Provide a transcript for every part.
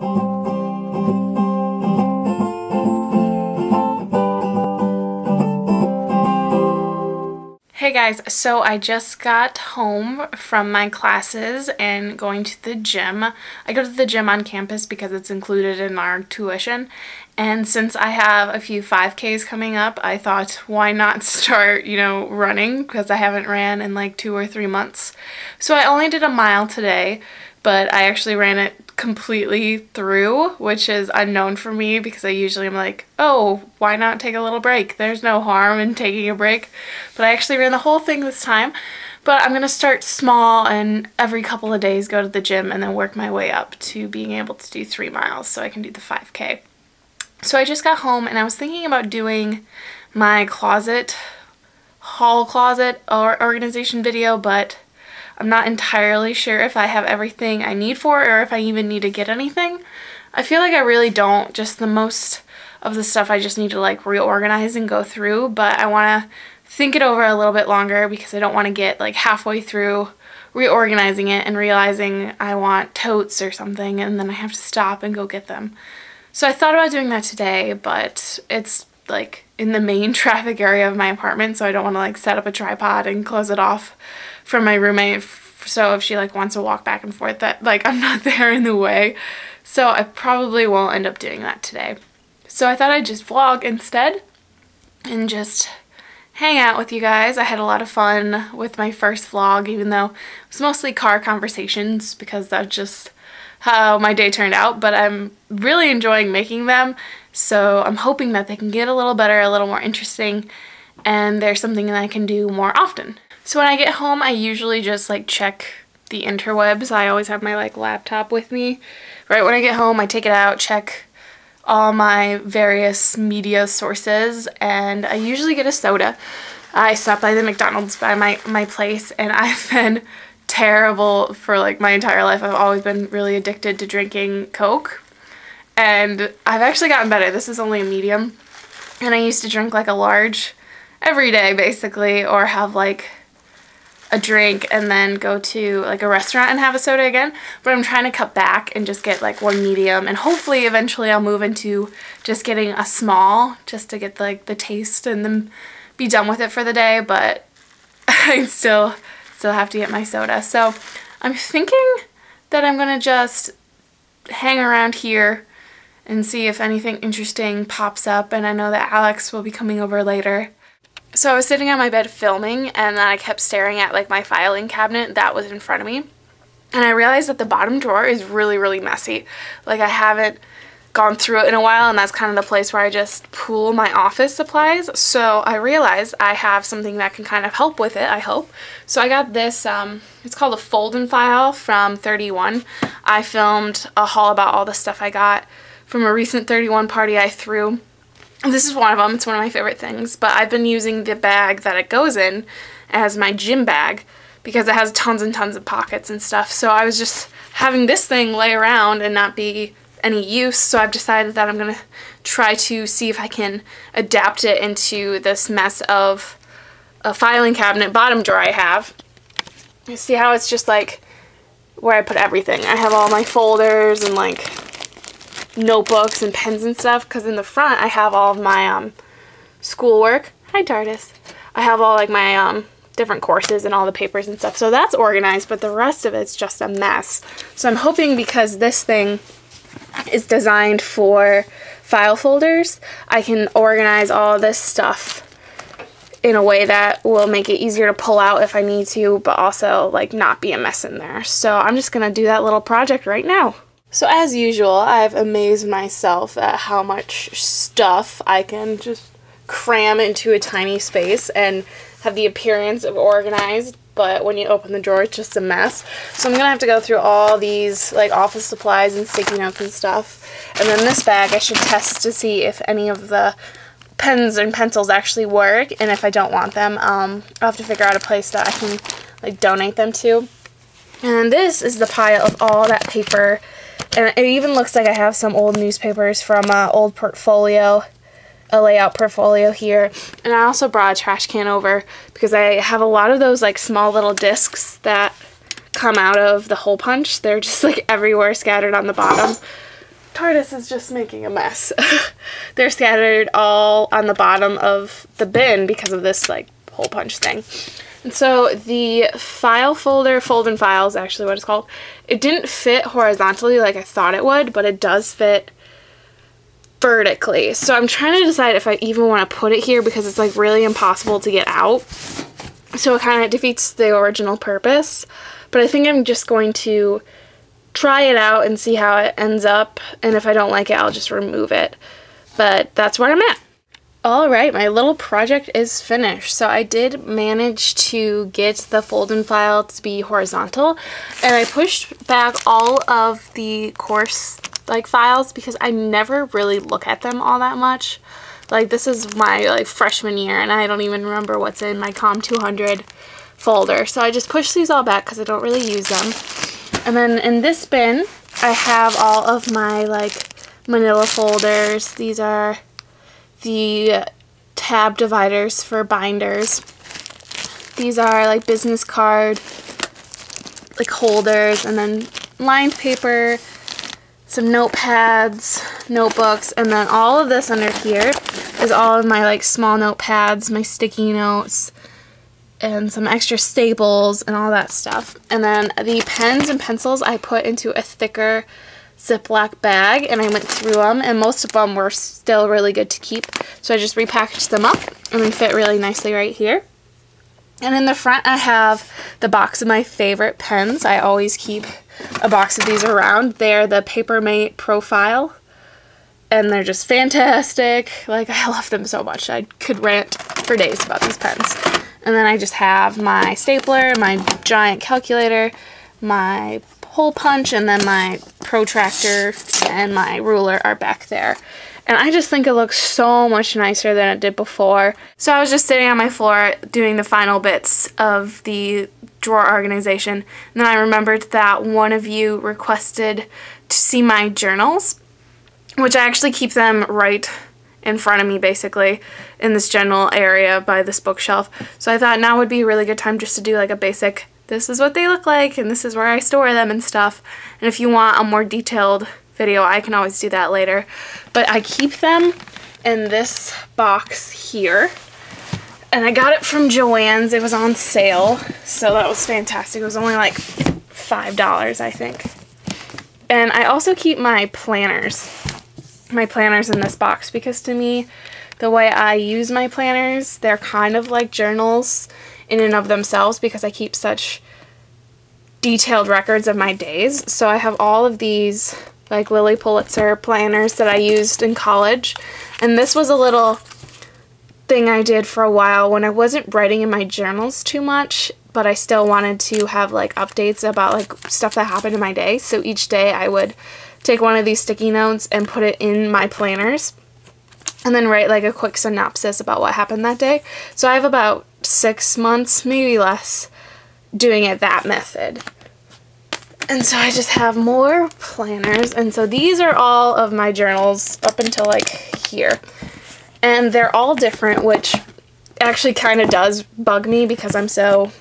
Hey guys, so I just got home from my classes and going to the gym. I go to the gym on campus because it's included in our tuition, and since I have a few 5Ks coming up, I thought why not start, running, because I haven't ran in like 2 or 3 months. So I only did a mile today, but I actually ran it completely through, which is unknown for me because I usually am like, oh, why not take a little break? There's no harm in taking a break. But I actually ran the whole thing this time. But I'm going to start small and every couple of days go to the gym and then work my way up to being able to do 3 miles so I can do the 5K. So I just got home and I was thinking about doing my haul closet or organization video, but I'm not entirely sure if I have everything I need for it or if I even need to get anything. I feel like I really don't. Just the most of the stuff I just need to like reorganize and go through, but I want to think it over a little bit longer because I don't want to get like halfway through reorganizing it and realizing I want totes or something and then I have to stop and go get them. So I thought about doing that today, but it's like in the main traffic area of my apartment, so I don't want to like set up a tripod and close it off from my roommate, so if she like wants to walk back and forth, that like I'm not there in the way. So I probably won't end up doing that today. So I thought I'd just vlog instead and just hang out with you guys. I had a lot of fun with my first vlog, even though it was mostly car conversations because that's just how my day turned out, but I'm really enjoying making them, so I'm hoping that they can get a little better, a little more interesting, and there's something that I can do more often. So when I get home, I usually just like check the interwebs. I always have my like laptop with me. Right when I get home, I take it out, check all my various media sources, and I usually get a soda. I stop by the McDonald's by my place, and I've been terrible for like my entire life. I've always been really addicted to drinking Coke, and I've actually gotten better. This is only a medium, and I used to drink like a large every day basically, or have like a drink and then go to like a restaurant and have a soda again, but I'm trying to cut back and just get like one medium, and hopefully eventually I'll move into just getting a small just to get like the taste and then be done with it for the day, but I still have to get my soda. So I'm thinking that I'm gonna just hang around here and see if anything interesting pops up, and I know that Alex will be coming over later. So I was sitting on my bed filming, and then I kept staring at like my filing cabinet that was in front of me, and I realized that the bottom drawer is really messy. Like I haven't gone through it in a while, and that's kind of the place where I just pool my office supplies. So I realized I have something that can kind of help with it, I hope. So I got this, it's called a fold and file from 31. I filmed a haul about all the stuff I got from a recent 31 party I threw. This is one of them. It's one of my favorite things, but I've been using the bag that it goes in as my gym bag because it has tons and tons of pockets and stuff. So I was just having this thing lay around and not be any use, so I've decided that I'm gonna try to see if I can adapt it into this mess of a filing cabinet bottom drawer I have. You see how it's just like where I put everything. I have all my folders and like notebooks and pens and stuff, because in the front I have all of my schoolwork. Hi TARDIS. I have all like my different courses and all the papers and stuff, so that's organized, but the rest of it's just a mess. So I'm hoping, because this thing is designed for file folders, I can organize all this stuff in a way that will make it easier to pull out if I need to, but also like not be a mess in there. So I'm just gonna do that little project right now. So as usual, I've amazed myself at how much stuff I can just cram into a tiny space and have the appearance of organized, but when you open the drawer, it's just a mess. So I'm gonna have to go through all these like office supplies and sticky notes and stuff. And then this bag I should test to see if any of the pens and pencils actually work, and if I don't want them, I'll have to figure out a place that I can like donate them to. And this is the pile of all that paper, and it even looks like I have some old newspapers from an old portfolio, a layout portfolio here. And I also brought a trash can over because I have a lot of those like small little discs that come out of the hole punch. They're just like everywhere scattered on the bottom. TARDIS is just making a mess. They're scattered all on the bottom of the bin because of this like hole punch thing. And so the file folder, fold and file is actually what it's called. It didn't fit horizontally like I thought it would, but it does fit vertically. So I'm trying to decide if I even want to put it here because it's like really impossible to get out. So it kind of defeats the original purpose. But I think I'm just going to try it out and see how it ends up. And if I don't like it, I'll just remove it. But that's where I'm at. Alright, my little project is finished. So I did manage to get the fold and file to be horizontal. And I pushed back all of the course like files because I never really look at them all that much. Like this is my like freshman year and I don't even remember what's in my COM 200 folder. So I just pushed these all back because I don't really use them. And then in this bin I have all of my like manila folders. These are the tab dividers for binders. These are like business card like holders, and then lined paper, some notepads, notebooks, and then all of this under here is all of my like small notepads, my sticky notes, and some extra staples and all that stuff. And then the pens and pencils I put into a thicker Ziploc bag and I went through them, and most of them were still really good to keep. So I just repackaged them up and they fit really nicely right here. And in the front I have the box of my favorite pens. I always keep a box of these around. They're the Papermate Profile and they're just fantastic. Like I love them so much. I could rant for days about these pens. And then I just have my stapler, my giant calculator, my hole punch, and then my protractor and my ruler are back there. And I just think it looks so much nicer than it did before. So I was just sitting on my floor doing the final bits of the drawer organization, and then I remembered that one of you requested to see my journals, which I actually keep them right in front of me basically in this general area by this bookshelf. So I thought now would be a really good time just to do like a basic, this is what they look like and this is where I store them and stuff. And if you want a more detailed video, I can always do that later. But I keep them in this box here. And I got it from Joann's. It was on sale, so that was fantastic. It was only like $5, I think. And I also keep my planners in this box because to me, the way I use my planners, they're kind of like journals in and of themselves because I keep such detailed records of my days. So I have all of these like Lilly Pulitzer planners that I used in college. And this was a little thing I did for a while when I wasn't writing in my journals too much, but I still wanted to have like updates about like stuff that happened in my day. So each day I would take one of these sticky notes and put it in my planners and then write like a quick synopsis about what happened that day. So I have about 6 months, maybe less, doing it that method. And so I just have more planners, and so these are all of my journals up until like here. And they're all different, which actually kind of does bug me because I'm so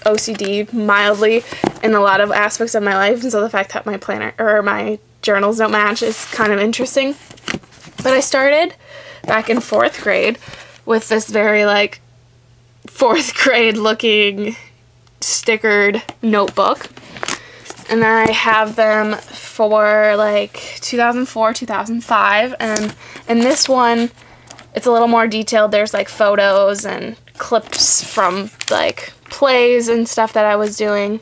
OCD mildly in a lot of aspects of my life, and so the fact that my planner or my journals don't match is kind of interesting. But I started back in 4th grade with this very like 4th grade looking stickered notebook. And then I have them for like 2004, 2005, and in this one it's a little more detailed. There's like photos and clips from like plays and stuff that I was doing.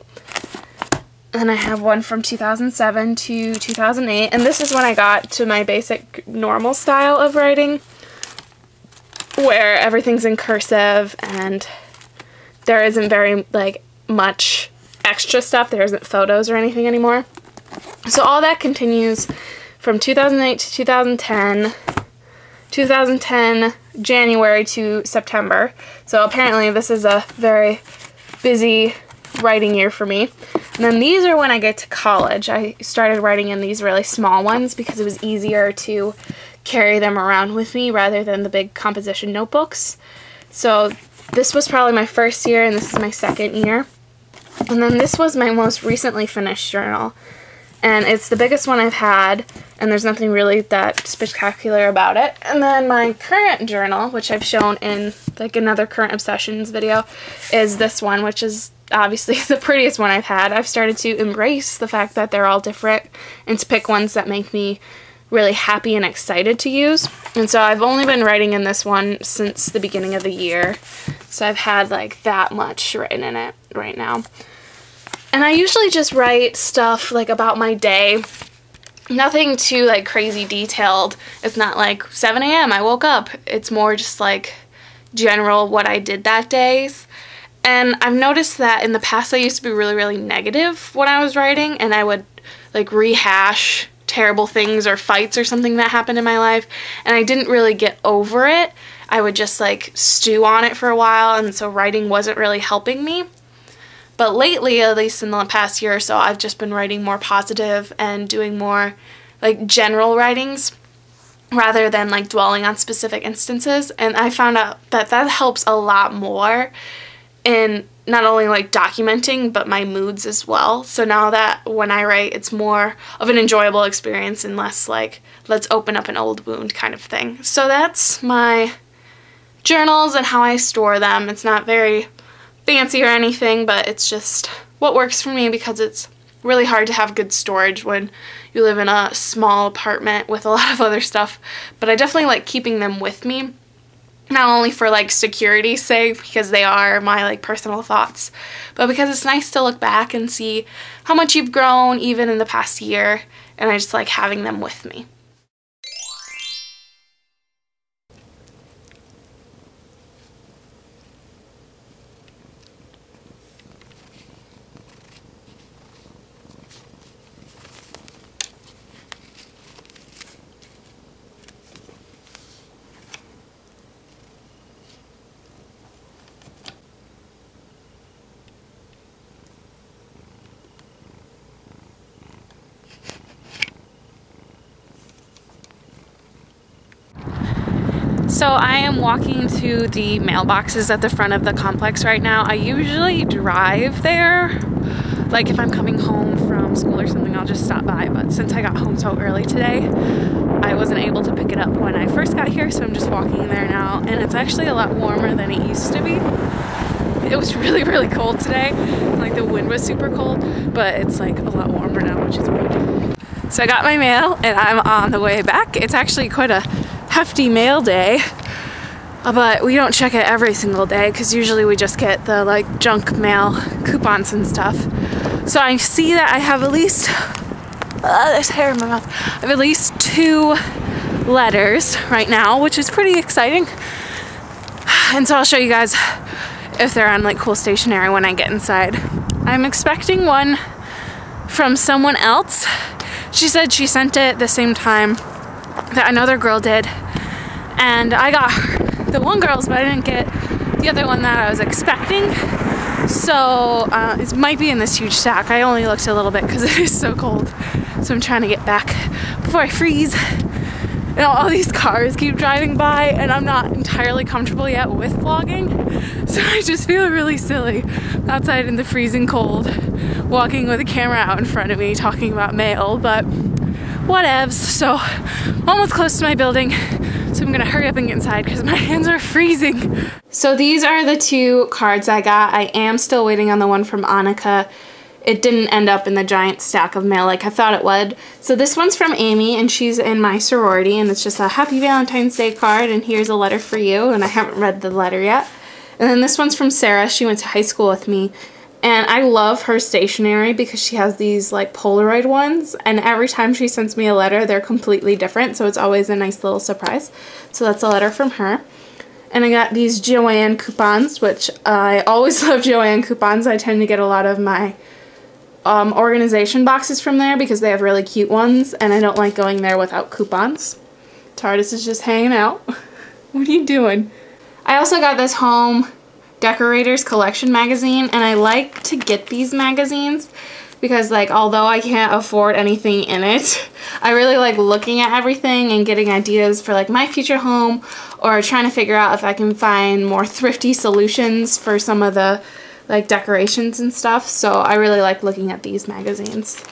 And I have one from 2007 to 2008, and this is when I got to my basic normal style of writing where everything's in cursive and there isn't very like much extra stuff. There isn't photos or anything anymore. So all that continues from 2008 to 2010, 2010 January to September. So apparently this is a very busy writing year for me. And then these are when I get to college. I started writing in these really small ones because it was easier to carry them around with me rather than the big composition notebooks. So this was probably my first year and this is my second year. And then this was my most recently finished journal. and it's the biggest one I've had, and there's nothing really that spectacular about it. And then my current journal, which I've shown in like another Current Obsessions video, is this one, which is obviously the prettiest one I've had. I've started to embrace the fact that they're all different and to pick ones that make me really happy and excited to use. And so I've only been writing in this one since the beginning of the year, so I've had like that much written in it right now. And I usually just write stuff like about my day. Nothing too like crazy detailed. It's not like 7 a.m. I woke up. It's more just like general what I did that day. And I've noticed that in the past I used to be really negative when I was writing, and I would like rehash terrible things or fights or something that happened in my life, and I didn't really get over it. I would just like stew on it for a while, and so writing wasn't really helping me. But lately, at least in the past year or so, I've just been writing more positive and doing more like general writings rather than like dwelling on specific instances. And I found out that that helps a lot more in not only like documenting, but my moods as well. So now that when I write, it's more of an enjoyable experience and less like, let's open up an old wound kind of thing. So that's my journals and how I store them. It's not very fancy or anything, but it's just what works for me because it's really hard to have good storage when you live in a small apartment with a lot of other stuff. But I definitely like keeping them with me, not only for like security's sake because they are my like personal thoughts, but because it's nice to look back and see how much you've grown even in the past year, and I just like having them with me. So I am walking to the mailboxes at the front of the complex right now. I usually drive there. Like if I'm coming home from school or something, I'll just stop by. But since I got home so early today, I wasn't able to pick it up when I first got here. So I'm just walking there now. And it's actually a lot warmer than it used to be. It was really cold today. Like the wind was super cold, but it's like a lot warmer now, which is weird. So I got my mail and I'm on the way back. It's actually quite a hefty mail day, but we don't check it every single day because usually we just get the like junk mail coupons and stuff. So I see that I have at least there's hair in my mouth. I have at least 2 letters right now, which is pretty exciting, and so I'll show you guys if they're on like cool stationery when I get inside. I'm expecting one from someone else. She said she sent it the same time that another girl did, and I got the one girl's, but I didn't get the other one that I was expecting. So it might be in this huge stack. I only looked a little bit because it is so cold, so I'm trying to get back before I freeze. You know, all these cars keep driving by and I'm not entirely comfortable yet with vlogging, so I just feel really silly outside in the freezing cold walking with a camera out in front of me talking about mail, but whatevs. So I'm almost close to my building, so I'm gonna hurry up and get inside because my hands are freezing. So these are the 2 cards I got. I am still waiting on the one from Annika. It didn't end up in the giant stack of mail like I thought it would. So this one's from Amy, and she's in my sorority, and it's just a Happy Valentine's Day card, and here's a letter for you, and I haven't read the letter yet. And then this one's from Sarah. She went to high school with me, and I love her stationery because she has these like Polaroid ones, and every time she sends me a letter, they're completely different, so it's always a nice little surprise. So that's a letter from her. And I got these Joann coupons, which I always love Joann coupons. I tend to get a lot of my organization boxes from there because they have really cute ones, and I don't like going there without coupons. TARDIS is just hanging out. What are you doing? I also got this Home Decorators Collection magazine, and I like to get these magazines because like although I can't afford anything in it, I really like looking at everything and getting ideas for like my future home, or trying to figure out if I can find more thrifty solutions for some of the like decorations and stuff. So I really like looking at these magazines.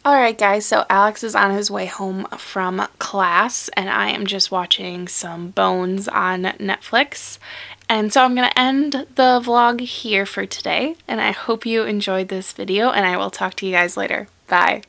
Alright guys, so Alex is on his way home from class and I am just watching some Bones on Netflix. And so I'm going to end the vlog here for today, and I hope you enjoyed this video, and I will talk to you guys later. Bye!